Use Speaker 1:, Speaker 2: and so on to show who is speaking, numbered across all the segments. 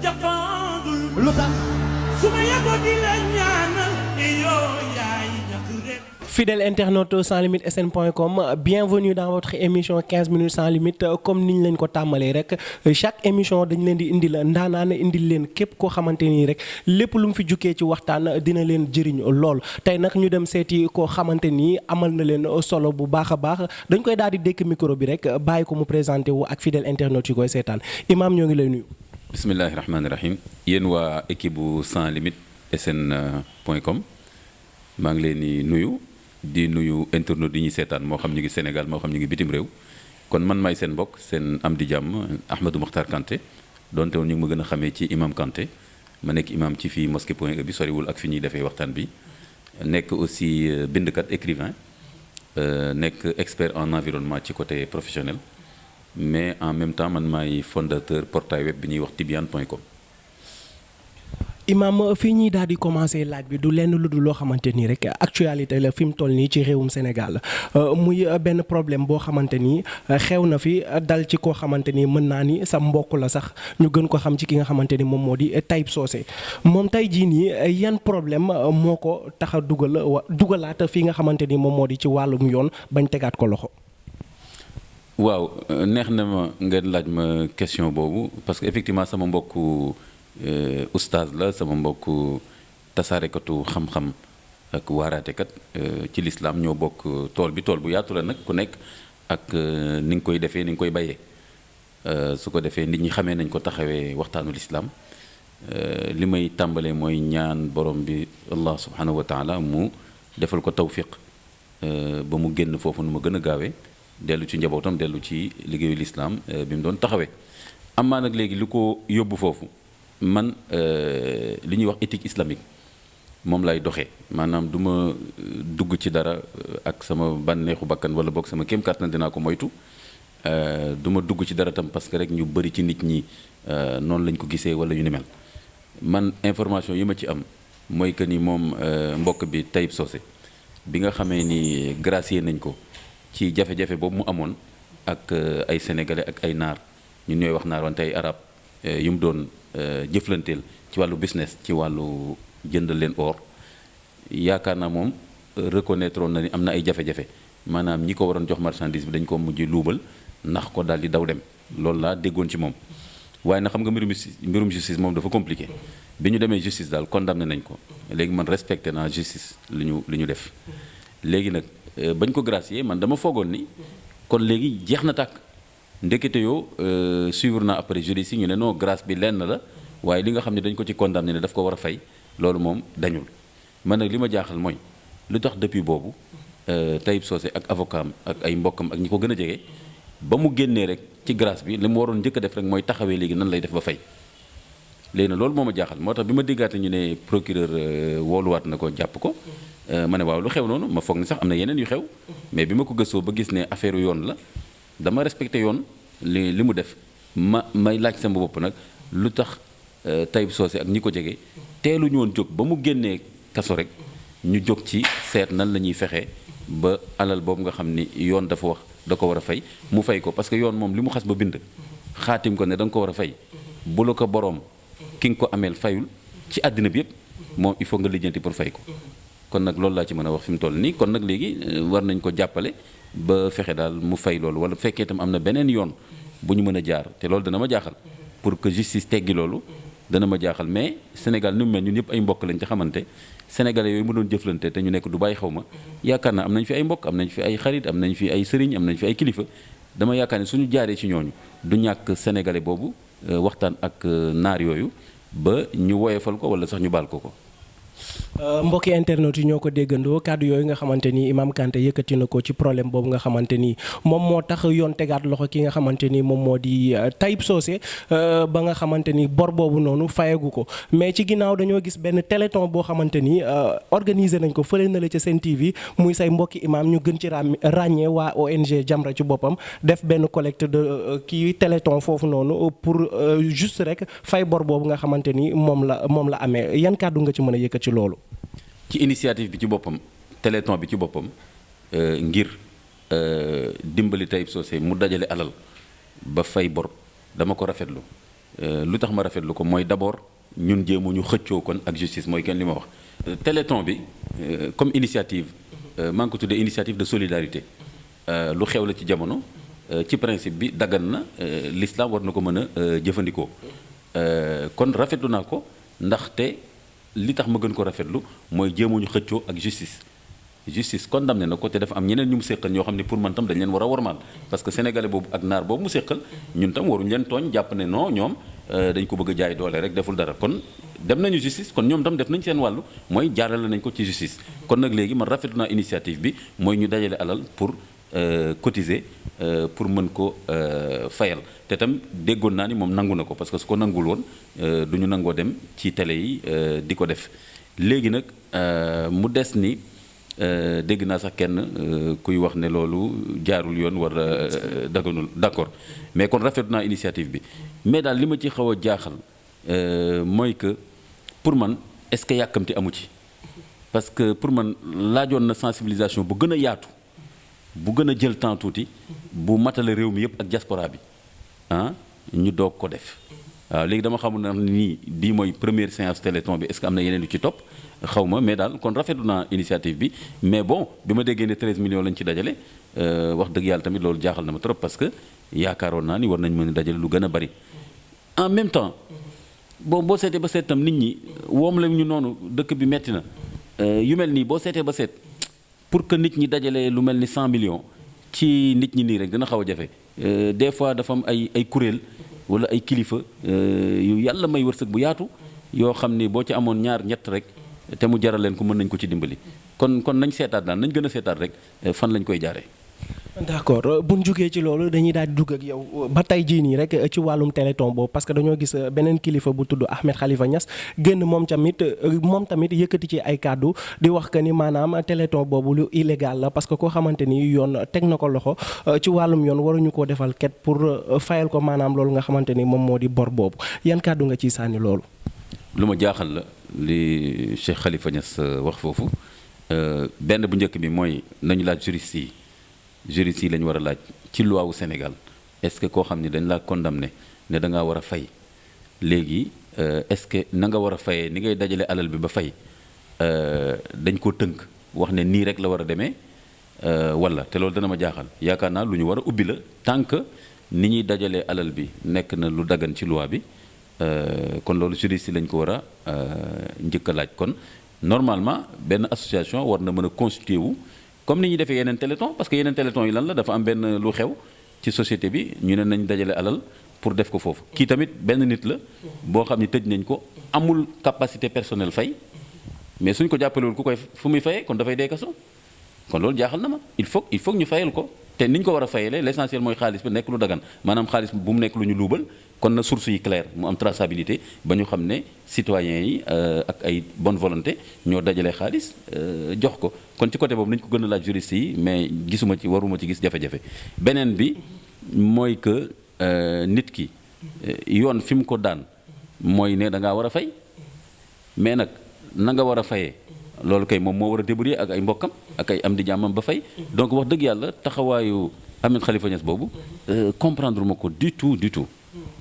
Speaker 1: jafandul
Speaker 2: lu tax
Speaker 1: suma yeboo di la ñaanal yoo yaay ñàkk rek.
Speaker 3: Fidèle internaute sans limite sn.com, bienvenue dans votre émission 15 minutes sans limite. Comme niñ leen ko tàmbalee rek chaque émission dañ leen di indi la ndaanaan indil leen képp koo xamante nii rek lépp lu mu fi jukkee ci waxtaan dina leen jëriñ lool. Tey nag ñu dem seeti koo xamante nii amal na leen solo bu baax a baax dañ koy daal di dékk micro bi rek bàyyi ko mu présenté wu ak fidèle internaute yi koy seetaan Imaam ñoo ngi lay nuyu.
Speaker 4: bismillahi rahmaani rahim yéen waa équipe bu sans limite sn.com maa ngi leen di nuyu. di nuyu internautes yi ñuy seetaan moo xam ñu ngi Sénégal moo xam ñu ngi bitim réew kon man maay seen mbokk seen am di jàmm Ahmadou Mokhtar Kanté donte woon ñu ngi ma gën a xamee ci imam Kanté ma nekk imam ci fii mosquée Point E bi soriwul ak fi ñuy defee waxtaan bi nekk aussi bindkat écrivain nekk expert en environnement ci côté professionnel mais en même temps man maay fondateur portail web bi ñuy wax tibian.com.
Speaker 3: Imaam fii ñuy daal di commencer laaj bi du lenn lu dul loo xamante nii rek actualité la fi mu toll nii ci réewum Sénégal muy benn problème boo xamante ni xew na fi dal ci koo xamante ni mën naa ni sa mbokk la sax ñu gën ko xam ci ki nga xamante ni moom moo di Taib Socé moom tey jii nii yan problème moo ko tax a dugalaat fii nga xamante ni moom moo di ci wàllum yoon bañ tegaat ko loxo.
Speaker 4: waaw neex na ma ngeen laaj ma question boobu parce que effectivement sama mbokku. Oustaz la sama mbokk tasaarekatu xam-xam ak waaraatekat ci lislaam ñoo bokk tool bi tool bu yaatu la nag ku nekk ak ni nga koy defee ni nga koy bayee su ko defee nit ñi xamee nañ ko taxawee waxtaanu lislaam li may tàmbalee mooy ñaan borom bi allah subhanahu wa taala mu defal ko tawfiq ba mu génn foofu nu ma gën a gaawee dellu ci njabootam dellu ci liggéeyu lislaam bi mu doon taxawee amaa nag léegi lu ko yóbbu foofu man li ñuy wax éthique islamique moom lay doxee maanaam du ma dugg ci dara ak sama bànneexu bakkan wala boog sama kéem kàttan dinaa ko moytu du ma dugg ci dara tam parce que rek ñu bëri ci nit ñi noonu lañ ko gisee wala yu ni mel man information yi ma ci am mooy que ni moom mbokk bi Taib Socé bi nga xamee ni gracier nañ ko ci jafe-jafe boobu mu amoon ak ay sénégalais ak ay naar ñun ñooy wax naar wante ay arab yu mu doon jëflanteel ci wàllu business ci wàllu jëndal leen or yaakaar naa moom reconnaître woon na ni am na ay jafe-jafe maanaam ñi ko waroon jox marchandise bi dañ ko mujj luubal ndax ko daal di daw dem loolu laa déggoon ci moom waaye na xam nga mbirum justice moom dafa compliqué bi ñu demee justice daal condamné nañ ko léegi man respecté naa justice li ñu def léegi nag bañ ko gracier man dama foogoon ni kon léegi jeex na tàkk ndekete yoo suivre naa après juriste yi ñu ne non grâce bi lenn la waaye li nga xam ne dañ ko ci condamné ne daf ko war a fay loolu moom dañul man nag li ma jaaxal mooy lu tax depuis boobu Taib Socé ak avocat am ak ay mbokkam ak ñi ko gën a jege ba mu génnee rek ci grâce bi li mu waroon njëkk a def rek mooy taxawee léegi nan lay def ba fay léegi nag loolu moo ma jaaxal moo tax bi ma déggaate ñu ne procureur wooluwaat na ko jàpp ko ma ne waaw lu xew noonu ma foog ni sax am na yeneen yu xew mais bi ma ko gëstoo ba gis ne affaire yoon la dama respecté yoon li mu def may laaj sama bopp nag lu tax Taib Socé ak ñi ko jege teelu ñu woon jóg ba mu génnee kaso rek ñu jóg ci seet nan la ñuy fexe ba alal boobu nga xam ni yoon dafa wax da ko war a fay mu fay ko parce que yoon moom li mu xas ba bind xaatim ko ne da nga ko war a fay bu la ko boroom ki nga ko ameel fayul ci àddina bi yëpp moom il faut nga lijjanti pour fay ko kon nag loolu laa ci mën a wax fi mu toll nii kon nag léegi war nañ ko jàppale ba fexe daal mu fay loolu wala bu fekkee itam am na beneen yoon bu ñu mën a jaar te loolu dana ma jaaxal pour que justice teggi loolu dana ma jaaxal mais Sénégal ni mu mel ñun ñëpp ay mbokk lañ ci xamante sénégalais yooyu mu doon jëflante te ñu nekk du bàyyi xaw ma yaakaar naa am nañ fi ay mbokk am nañ fi ay xarit am nañ fi ay sëriñ am nañ fi ay kilifa dama yaakaar ne suñu jaaree ci ñooñu du ñàkk sénégalais boobu waxtaan ak naar yooyu ba ñu woyefal ko wala sax ñu baal ko.
Speaker 3: mbokki internet yi ñoo ko déggandoo kàddu yooyu nga xamante ni Imam Kanté yëkkati na ko ci problème boobu nga xamante ni moom moo tax yoon tegaat loxo ki nga xamante ni moom moo di Taib Socé ba nga xamante ni bor boobu noonu fayagu ko mais ci ginnaaw dañoo gis benn téléthon boo xamante ni organiser nañ ko fële na la ca Sen TV muy say mbokki imam ñu gën ci ràññee waa ONG Jamra ci boppam def benn collecte de kii téléthon foofu noonu pour juste rek fay bor boobu nga xamante ni moom la amee yan kàddu nga ci mën a yëkkat ci loolu.
Speaker 4: ci initiative bi ci boppam téléthon bi ci boppam ngir dimbali Taib Socé mu dajale alal ba fay bor dama ko rafetlu lu tax ma rafetlu ko mooy d'abord ñun jéemu ñu xëccoo kon ak justice mooy kenn li ma wax. Téléthon bi comme initiative maa ngi ko tuddee initiative de solidarité lu xew la ci jamono ci principe bi daggan na l'islam war na ko mën a jëfandikoo kon rafetlu naa ko ndaxte li tax ma gën ko rafetlu mooy jéemuñu xëccoo ak justice condamné na ko te dafa am ñeneen ñu mu séqal ñoo xam ne pour man tam dañ leen war a wormaal parce que sénégalais boobu ak naar boobu mu séqal ñun tam waruñu leen tooñ jàpp ne non ñoom dañ ko bëgg a jaay doole rek deful dara kon dem nañu justice kon ñoom tam def nañ seen wàllu mooy jaarale nañ ko ci justice kon nag léegi man rafetlu naa initiative bi mooy ñu dajale alal pour cotiser pour mën ko fayal te tam déggoon naa ni moom nangu na ko parce que su ko nangul woon du ñu nangoo dem ci télé yi di ko def léegi nag mu des ni dégg naa sax kenn kuy wax ne loolu jaarul yoon war daganul d'accord mais kon rafetlu naa initiative bi mais daal li ma ci xaw a jaaxal mooy que pour man est-ce que yàkkamti amu ci parce que pour man laajoon na sensibilisation bu gën a yaatu bu gën a jël temps tuuti bu matale réew mi yëpp ak diaspora bi ñu doog ko def waaw léegi dama xamul na nii bii mooy première séance téléthon bi est-ce que am na yeneen yu ci topp xaw ma mais daal kon rafetlu naa initiative bi mais bon bi ma déggee ne 13 millions lañ ci dajale wax dëgg yàlla tamit loolu jaaxal na ma trop parce que yaakaaroon naa ni war nañ mën a dajale lu gën a bari en même temps boo seetee ba seet tam nit ñi woom la ñu noonu dëkk bi metti na yu mel nii boo seetee ba seet pour que nit ñi dajale lu mel ni 100 millions ci nit ñi nii rek dina xaw a jafe des fois dafa am ay kuréel wala ay kilifa yu yàlla may wërsëg bu yaatu yoo xam ni boo ci amoon ñaar ñett rek te mu jaral leen ko mën nañ ko ci dimbali kon nañ seetaat daal nañ gën a seetaat rek fan lañ koy jaaree.
Speaker 3: d'accord bu ñu jógee ci loolu dañuy daal di dugg ak yow ba tey jii nii rek ci wàllum téléthon boobu parce que dañoo gis beneen kilifa bu tudd Ahmed Khalifa Niass génn moom tamit yëkkati ci ay kàddu di wax que ni maanaam téléthon boobu lu illégal la parce que koo xamante ni yoon teg na ko loxo ci wàllum yoon waruñu koo defal ket pour fayal ko maanaam loolu nga xamante ni moom moo di bor boobu yan kàddu nga ciy sànni loolu.
Speaker 4: lu ma jaaxal la li Cheikh Khalifa Niass wax foofu benn bu njëkk bi mooy nañu laaj juriste yi lañu war a laaj ci loi wu Sénégal est-ce que koo xam ni dañ laa condamné ne da ngaa war a fay léegi est-ce que na nga war a fayee ni ngay dajale alal bi ba fay dañ ko tënk wax ne nii rek la war a demee walla te loolu dana ma jaaxal yaakaar naa lu ñu war a ubbi la tant que ni ñuy dajalee alal bi nekk na lu dagan ci loi bi kon loolu juriste yi lañ ko war a njëkk a laaj kon normalement benn association war na mën a constituer wu comme ni ñuy defee yeneen téléthon parce que yeneen téléthon yi lan la dafa am benn lu xew ci société bi ñu ne nañ dajale alal pour def ko foofu kii tamit benn nit la boo xam ni tëj nañ ko amul capacité personnelle fay mais suñ ko jàppalewul ku koy fu muy fayee kon dafay dee kaso kon loolu jaaxal na ma il faut ñu fayal ko te ni ñu ko war a fayalee l'essentiel mooy xaalis bi nekk lu dagan maanaam xaalis bu mu nekk lu ñu luubal kon na source yi claire mu am traçabilité ba ñu xam ne citoyens yi ak ay bonne volonté ñoo dajale xaalis jox ko kon ci côté boobu nañu ko gën a laaj juriste yi mais waruma ci gis jafe-jafe beneen bi mooy que nit ki yoon fi mu ko daan mooy ne da ngaa war a fay mais nag na nga war a fayee loolu kay moom moo war a débrouiller ak ay mbokkam ak ay am di jàmmam ba fay donc wax dëgg yàlla taxawaayu Ahmed Khalifa Niass boobu comprendre ma ko du tout.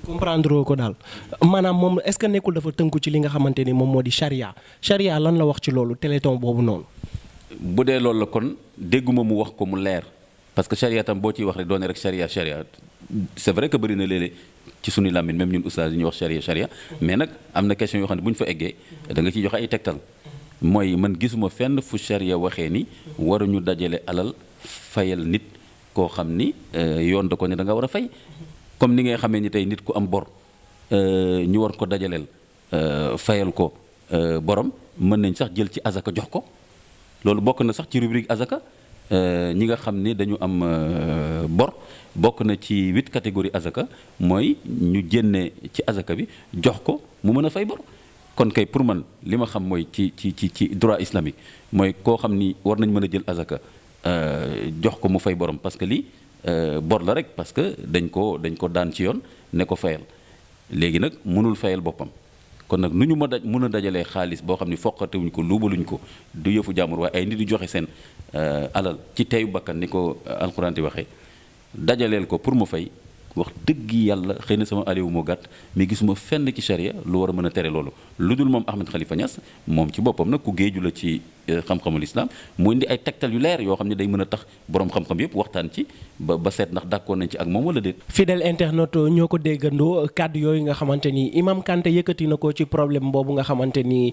Speaker 3: comprendre ko daal maanaam moom est-ce que nekkul dafa tënku ci li nga xamante ni moom moo di charia lan la wax ci loolu téléthon boobu noonu.
Speaker 4: bu dee loolu la kon dégguma mu wax ko mu leer parce que charia tam boo ciy wax rek doone rek charia c'est vrai que bëri na léeg-léeg ci suñu làmmiñ même ñun oustaz yi ñuy wax charia mais nag am na question yoo xam ne bu ñu fa eggee da nga ciy joxe ay tegtal mooy man gisuma fenn fu charia waxee ni waruñu dajale alal fayal nit koo xam ni yoon da ko ne da nga war a fay. comme ni ngay xamee ni tey nit ku am bor ñu war ko dajaleel fayal ko borom mën nañ sax jël ci azaka jox ko loolu bokk na sax ci rubrique azaka ñi nga xam ni dañu am bor bokk na ci 8 catégories azaka mooy ñu génne ci azaka bi jox ko mu mën a fay bor kon kay pour man li ma xam mooy ci droit islamique mooy koo xam ni war nañ mën a jël azaka jox ko mu fay borom parce que lii bor la rek parce que dañ ko daan ci yoon ne ko fayal léegi nag mënul fayal boppam kon nag nu ñu mën a dajalee xaalis boo xam ni foqatewuñ ko luubaluñ ko du yëfu jàmbur waaye ay nit di joxe seen alal ci teyu bakkan ni ko alxuraan di waxee dajaleel ko pour mu fay wax dëgg yàlla xëy na sama aliwu moo gàtt mais gisuma fenn ci charia lu war a mën a tere loolu lu dul moom Ahmed Khalifa Niass moom ci boppam nag ku géeju la ci xam-xamul islam mu indi ay tegtal yu leer yoo xam ne day mën a tax borom xam-xam yëpp waxtaan ci ba seet ndax d'accord nañ ci ak moom wala déet.
Speaker 3: fidèle internaute ñoo ko déggandoo kàddu yooyu nga xamante ni Imam Kanté yëkkati na ko ci problème boobu nga xamante ni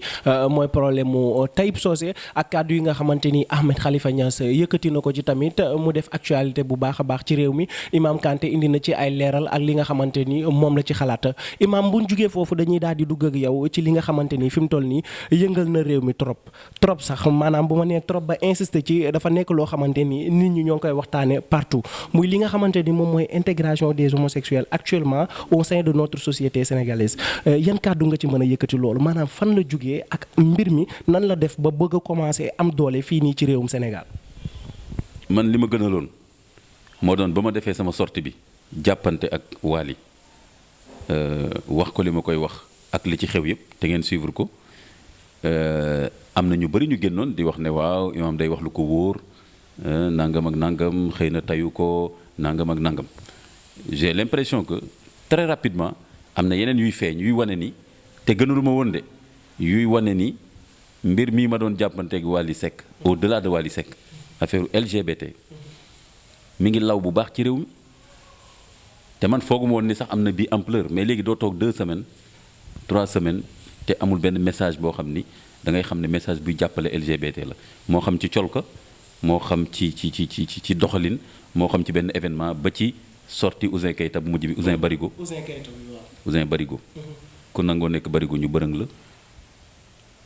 Speaker 3: mooy problème mu Taib Socé ak kàddu yi nga xamante ni Ahmed Khalifa Niass yëkkati na ko ci tamit mu def actualité bu baax a baax ci réew mi Imam Kanté indi na ci ay leeral ak li nga xamante ni moom la ci xalaat Imam bu ñu jugee foofu dañuy daal di dugg ak yow ci li nga xamante ni fi mu toll nii yëngal na réew mi trop sax maanaam bu ma nee trop ba insister ci dafa nekk loo xamante ni nit ñi ñoo ngi koy waxtaane partout muy li nga xamante ni moom mooy intégration des homosexuels actuellement au sein de notre société sénégalaise yan kàddu nga ci mën a yëkkati loolu maanaam fan la jugee ak mbir mi nan la def ba bëgg a commencer am doole fii nii ci réewum Sénégal.
Speaker 4: man li ma gënaloon moo doon ba ma defee sama sortie bi jàppante ak Wally wax ko li ma koy wax ak li ci xew yëpp te ngeen suivre ko am na ñu bari ñu génnoon di wax ne waaw imaam day wax lu ko wóor nangam ak nangam xëy na tayu ko nangam ak nangam j'ai l'impression que très rapidement am na yeneen yuy feeñ yuy wane ni te gënaluma woon de yuy wane ni mbir mii ma doon jàppanteeg Wally Seck au-delà de Wally Seck affaire LGBT mi ngi law bu baax ci réew mi te man fooguma woon ni sax am na bii ampleur mais léegi doo toog 2 semaines 3 semaines te amul benn message boo xam ni da ngay xam ne message buy jàppale LGBT la moo xam ci colka moo xam ci doxalin moo xam ci benn événement ba ci sorti Ouzin Keita bu mujj bi Ouzin Barigo. Ouzin Barigo. ku nangoo nekk Barigo ñu bërëng la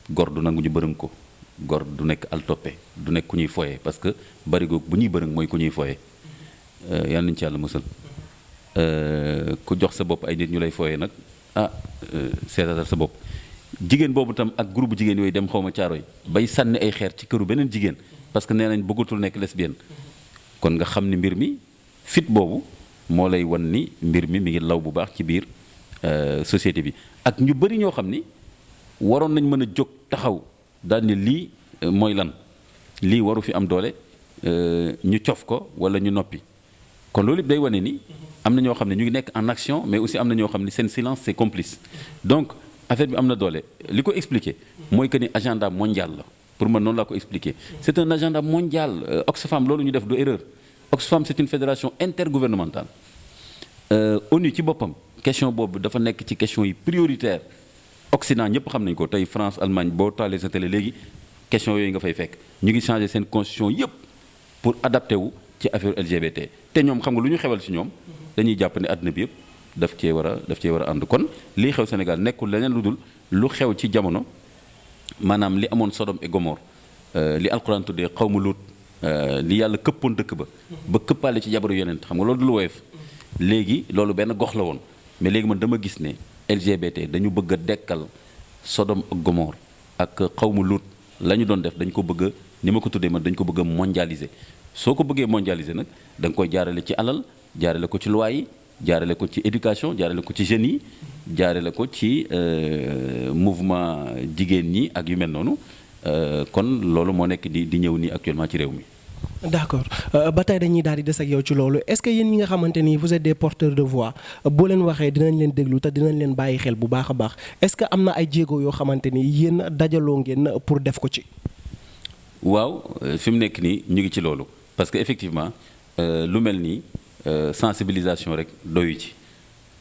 Speaker 4: gor du nangu ñu bërëng ko gor du nekk al toppe du nekk ku ñuy foye parce que Barigo bu ñuy bërëng mooy ku ñuy foye yal nañu ci yàlla musal ku jox sa bopp ay nit ñu lay foye nag seetatal sa bopp jigéen boobu tam ak groupe jigéen yooyu dem xawma caaro yi bay sànni ay xeer ci këru beneen jigéen parce que nee nañ bëggatul nekk lesbienne kon nga xam ni mbir mi fit boobu moo lay wan ni mbir mi ngi law bu baax ci biir société bi ak ñu bari ñoo xam ni waroon nañ mën a jóg taxaw daal ni lii mooy lan lii waru fi am doole ñu cof ko wala ñu noppi kon loolu day wane ni am na ñoo xam ne ñu ngi nekk en action mais aussi am na ñoo xam ne seen silence c'est complice donc affaire bi am na doole li ko expliquer mooy que ni agenda mondial la pour man noonu laa ko expliquer c'est un agenda mondial Oxfam loolu ñu def du erreur Oxfam c'est une fédération intergouvernementale ONU ci boppam question boobu dafa nekk ci question yi prioritaire Occident ñëpp xam nañ ko tey France Allemagne boo taalee sa télé léegi question yooyu nga fay fekk ñu ngi changer seen constitution yëpp pour adapter wu ci affaire LGBT te ñoom xam nga lu ñu xewal ci ñoom dañuy jàpp ne àdduna bi yëpp daf cee war a ànd kon lii xew Sénégal nekkul leneen lu dul lu xew ci jamono maanaam li amoon Sodome et Gomorrhe li alquran tuddee xawmu Luut li yàlla këppoon dëkk ba këppaale ci jabaru yonent xam nga loolu du lu woyof léegi loolu benn gox la woon mais léegi man dama gis ne LGBT dañu bëgg a dekkal Sodome ak Gomorrhe ak xawmu Luut la ñu doon def dañ ko bëgg a ni ma ko tuddee man dañ ko bëgg a mondialiser soo ko bëggee mondialiser nag da nga koy jaarale ci alal jaarale ko ci loi yi jaarale ko ci éducation jaarale ko ci jeunes yi jaarale ko ci mouvement jigéen ñi ak yu mel noonu kon loolu moo nekk di ñëw nii actuellement ci réew mi.
Speaker 3: d'accord ba tey dañuy daal di des ak yow ci loolu est-ce que yéen ñi nga xamante ni vous êtes des porteurs de voix boo leen waxee dinañ leen déglu te dinañ leen bàyyi xel bu baax a baax est-ce que am na ay jéego yoo xamante ni yéen dajaloo ngeen pour def ko ci.
Speaker 4: waaw fi mu nekk nii ñu ngi ci loolu parce que effectivement lu mel nii sensibilisation rek doyu ci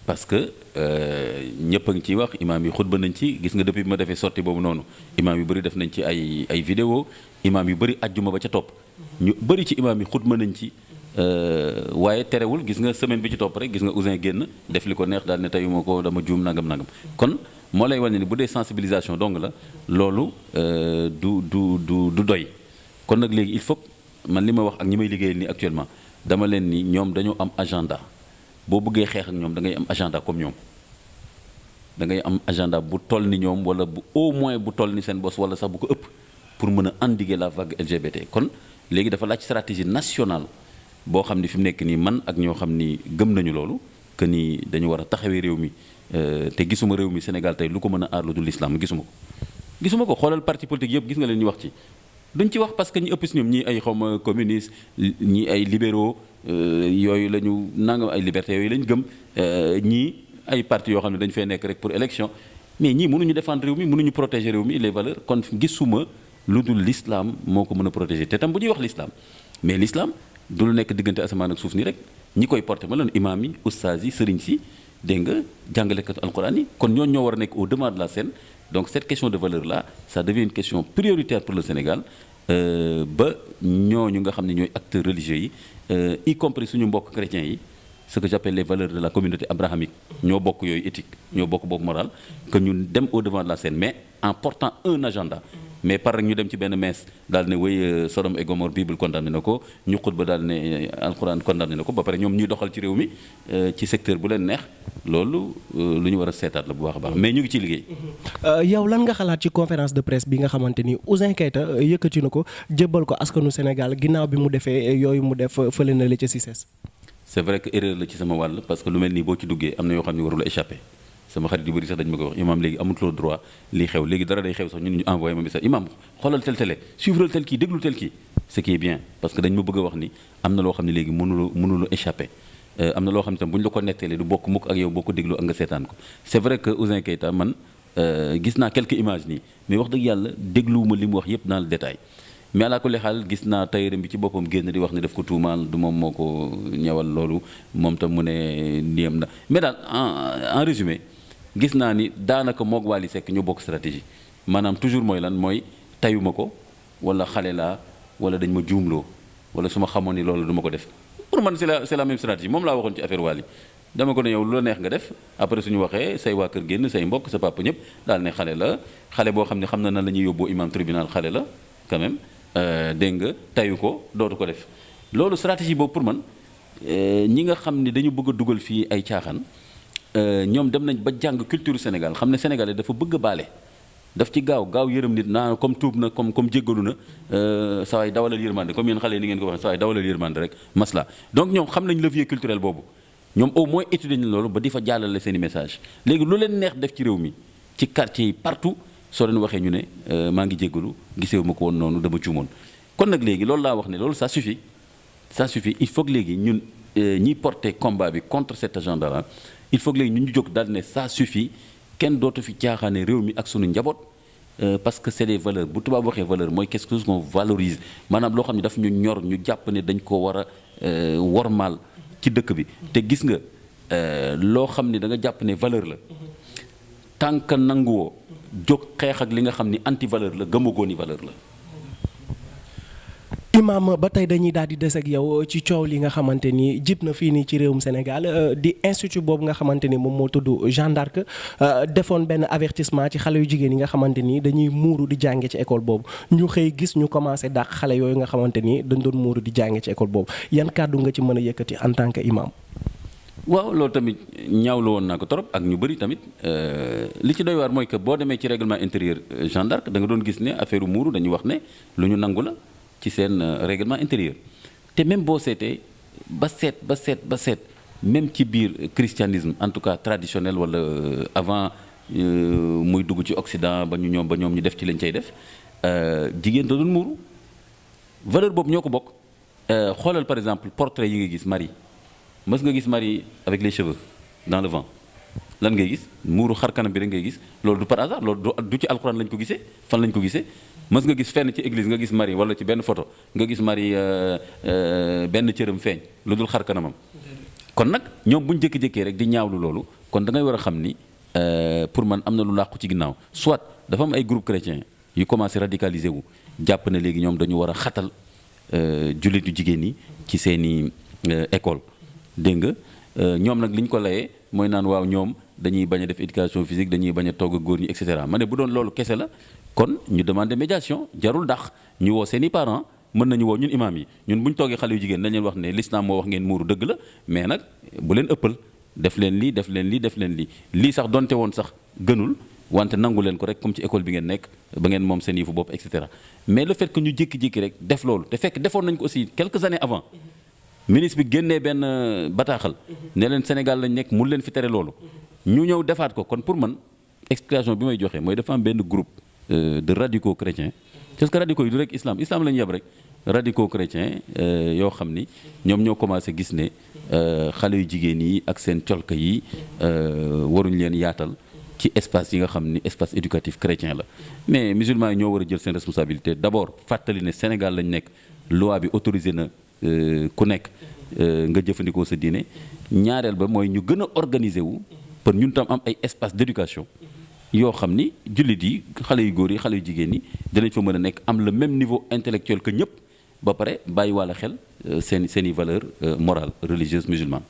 Speaker 4: parce que ñëpp a ngi ciy wax imaam yi xutba nañ ci gis nga depuis bi ma defee sortie boobu noonu imaam yu bëri def nañ ci ay vidéo imaam yu bëri ajjuma ba ca topp ñu bëri ci imaam yi xutba nañ ci waaye terewul gis nga semaine bi ci topp rek gis nga Ouzin génn def li ko neex daal ne tey ma ko dama juum nangam kon moo lay wane ni bu dee sensibilisation dong la loolu du doy kon nag léegi il faut man li ma wax ak ñi may liggéeyal nii actuellement dama leen ni ñoom dañoo am agenda boo bëggee xeex ak ñoom da ngay am agenda comme ñoom da ngay am agenda bu toll ni ñoom wala bu au moins bu toll ni seen bos wala sax bu ko ëpp pour mën a endiguer la vague LGBT kon léegi dafa laaj stratégie nationale boo xam ni fi mu nekk nii man ak ñoo xam ni gëm nañu loolu que ni dañu war a taxawee réew mi te gisuma réew mi Sénégal tey lu ko mën a aar lu dul l'islam gisuma ko xoolal parti politique yëpp gis nga leen ñu wax ci duñ ci wax parce que ñi ëpp si ñoom ñii ay xawma communiste ñii ay libéraux yooyu la ñu nangam ay liberté yooyu la ñu gëm ñii ay parti yoo xam ne dañu fay nekk rek pour élection mais ñii mënuñu défendre réew mi mënuñu protéger réew mi les valeurs kon gisuma lu dul l'islam moo ko mën a protéger te tam bu ñuy wax l'islam mais l'islam du lu nekk diggante asamaan ak suuf nii rek ñi koy porté ma lan imaam yi ustaas yi sëriñ si dégg nga jàngalekatu alquran yi kon ñooñu ñoo war a nekk au devant de la scène donc cette question de valeur là ça devient une question prioritaire pour le Sénégal ba ñooñu nga xam ne ñooy acteurs religieux yi y compris suñu mbokk chrétiens yi ce que j'appelle les valeurs de la communauté abrahamique ñoo bokk yooyu éthique ñoo bokk boobu moral que ñun dem au devant de la scène mais en portant un agenda mais par rek ñu dem ci benn messe daal ne wéy Sodome et Gomorrhe Bible condamné na ko ñu xutba daal ne alxuraan condamné na ko ba pare ñoom ñuy doxal ci réew mi ci secteur bu leen neex loolu lu ñu war a seetaat la bu baax a baax mais ñu ngi ciy liggéey.
Speaker 3: yow lan nga xalaat ci conférence de presse bi nga xamante ni Ouzin Keita yëkkati na ko jébbal ko askanu Sénégal ginnaaw bi mu defee yooyu mu def fële na la ca CICES.
Speaker 4: c'est vrai que erreur la ci sama wàll parce que lu mel nii boo ci duggee am na yoo xam ne warul a échappé sama xarit yu bëri sax dañu ma ko wax imam léegi amutuloo droit lii xew léegi dara day xew sax ñun ñu envoyé ma message imam xoolal tel télé suivre tel kii déglu tel kii ce qui est bien parce que dañ ma bëgg a wax ni am na loo xam ne léegi mënuloo échappé am na loo xam ne tam bu ñu la ko nettelee du bokk mukk ak yow boo ko déglu ak nga seetaan ko c'est vrai que Ouzin Keita man gis naa quelques images nii mais wax dëgg yàlla dégluwuma li mu wax yépp dans le détail mais àla kulli xaal gis naa tailleur bi ci boppam génn di wax ne daf ko tuumaal du moom moo ko ñëwal loolu moom tam mu ne niyam na mais daal en résumé gis naa ni daanaka moog Wally Seck ñu bokk stratégie maanaam toujours mooy lan mooy tayuma ko wala xale laa wala dañ ma juumloo wala su ma xamoon ni loolu du ma ko def pour man c'est la même stratégie moom laa waxoon ci affaire Wally dama ko ne yow lu la neex nga def après suñu waxee say waa kër génn say mbokk sa papa ñëpp daal ne xale la xale boo xam ne xam na nan la ñuy yóbboo imam tribunal xale la quand même dégg nga tayu ko dootu ko def loolu stratégie boobu pour man ñi nga xam ne dañu bëgg a dugal fii ay caaxaan ñoom dem nañ ba jàng culture Sénégal xam ne sénégalais dafa bëgg a baale daf ci gaaw yërëm nit naa comme tuub na comme jéggalu na saa waay dawalal yërmande comme yéen xale yi ni ngeen ko waxee saa waay dawalal yërmande rek masla donc ñoom xam nañ levier culturel boobu ñoom au moins étudier nañ loolu ba di fa jàllale seen i message léegi lu leen neex def ci réew mi ci quartier yi partout soo leen waxee ñu ne maa ngi jéggalu gisewu ma ko woon noonu dama juumoon kon nag léegi loolu laa wax ne loolu ça suffit il faut que léegi ñun ñiy porter combat bi contre cet agenda là il faut que léegi ñun ñu jóg daal ne ça suffit kenn dootu fi caaxaane réew mi ak sunu njaboot parce que c'est des valeurs bu tubaab waxee valeur mooy quelque chose qu'on valorise maanaam loo xam ne daf ñu ñor ñu jàpp ne dañ ko war a wormaal ci dëkk bi te gis nga loo xam ne da nga jàpp ne valeur la tant que nanguwoo jóg xeex ak li nga xam ni anti valeur la gëmagoo ni valeur la.
Speaker 3: Imaam ba tey dañuy daal di des ak yow ci coow li nga xamante ni jib na fii nii ci réewum Sénégal di institut boobu nga xamante ni moom moo tudd Jeanne d'Arc defoon benn avertissement ci xale yu jigéen yi nga xamante ni dañuy muuru di jànge ci école boobu ñu xëy gis ñu commencé dàq xale yooyu nga xamante ni dañ doon muuru di jànge ci école boobu yan kàddu nga ci mën a yëkkati en tant que imam.
Speaker 4: waaw loolu tamit ñaawlu woon naa ko trop ak ñu bëri tamit li ci doy waar mooy que boo demee ci règlement intérieur Jeanne d'Arc da nga doon gis ne affaire muuru dañuy wax ne lu ñu nangu la ci seen règlement intérieur te même boo seetee ba seet même ci biir christianisme en tout cas traditionnel wala avant muy dugg ci Occident ba ñoom ñu def ci lañ cay def jigéen da doon muuru valeur boobu ñoo ko bokk xoolal par exemple portrait yi nga gis Marie mës nga gis Marie avec les cheveux dans le vent lan ngay gis muuru xar kanam bi rek ngay gis loolu du par hasard loolu du ci alxuraan lañ ko gisee fan lañ ko gisee mës nga gis fenn ci église nga gis Marie wala ci benn photo nga gis Marie benn cëram feeñ lu dul xar kanamam kon nag ñoom bu ñu jékki-jékkee rek di ñaawlu loolu kon da ngay war a xam ni pour man am na lu làqu ci ginnaaw soit dafa am ay groupe chrétien yu commencé radicaliser wu jàpp na léegi ñoom dañu war a xatal jullit yu jigéen ñi ci seeni école dégg nga ñoom nag li ñu ko layee mooy naan waaw ñoom dañuy bañ a def éducation physique dañuy bañ a togg góor ñi et cetera ma ne bu doon loolu kese la kon ñu demander médiation jarul dax ñu woo seeni parents mën nañu woo ñun imam yi ñun bu ñu toogee xale yu jigéen dañ leen wax ne l'islam moo wax ngeen muuru dëgg la mais nag bu leen ëppal def leen lii lii sax donte woon sax gënul wante nangu leen ko rek comme ci école bi ngeen nekk ba ngeen moom seen yëfu bopp et cetera mais le fait que ñu jékki-jékki rek def loolu te fekk defoon nañ ko aussi quelques années avant ministre bi génnee benn bataaxal ne leen Sénégal lañ nekk mun leen fi tere loolu ñu ñëw defaat ko kon pour man explication bi may joxe mooy dafa am benn groupe de radicaux chrétiens parce que radicaux yi du rek islam la ñu yeb rek radicaux chrétiens yoo xam ni ñoom ñoo commencé gis ne xale yu jigéen yi ak seen colka yi waruñ leen yaatal ci espace yi nga xam ni espace éducatif chrétien la mais musulmans yi ñoo war a jël seen responsabilité d'abord fàttali ne Sénégal lañ nekk loi bi autorisé na ku nekk nga jëfandikoo sa diine ñaareel ba mooy ñu gën a organiser wu pour ñun tam am ay espace d'éducation yoo xam ni jullit yi xale yu góor yi xale yu jigéen yi dinañ fa mën a nekk am le même niveau intellectuel que ñëpp ba pare bàyyi wàlla xel seen i valeur morale religieuse musulmane.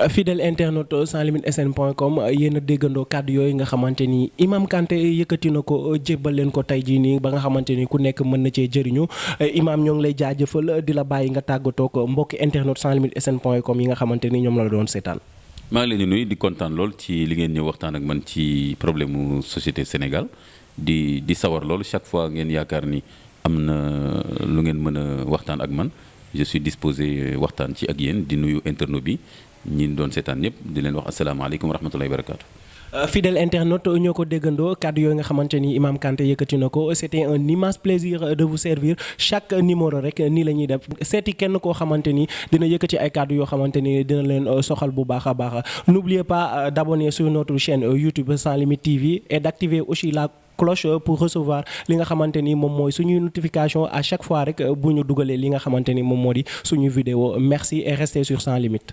Speaker 3: Fidèle internaute sans limite sn.com yéen a déggandoo kàddu yooyu nga xamante ni Imam Kanté yëkkati na ko jébbal leen ko tey jii nii ba nga xamante ni ku nekk mën na cee jëriñu Imam ñoo ngi lay jaajëfal di la bàyyi nga tàggatoo ko mbokki internaute sans limite sn.com yi nga xamante ni ñoom la doon seetaan.
Speaker 4: maa ngi leen di nuyu di kontaan lool ci li ngeen ñëw waxtaan ak man ci problème mu société Sénégal di sawar lool chaque fois ngeen yaakaar ni am na lu ngeen mën a waxtaan ak man je suis disposé waxtaan ci ak yéen di nuyu internaute bi. ñi doon seetaan ñëpp di leen wax asalaamaaleykum wa rahmatullahi wa barakaatu.
Speaker 3: Fidèle internaute ñoo ko déggandoo kàddu yooyu nga xamante ni Imam Kanté yëkkati na ko c'était un immense plaisir de vous servir chaque numéro rek nii la ñuy def seeti kenn koo xamante ni dina yëkkati ay kàddu yoo xamante ni dina leen soxal bu baax a baax n'oubliez pas d'abonner sur notre chaîne YouTube Sans Limites TV et d'activer aussi la cloche pour recevoir li nga xamante ni moom mooy suñuy notification à chaque fois rek bu ñu dugalee li nga xamante ni moom moo di suñu vidéo merci et restez sur Sans Limites.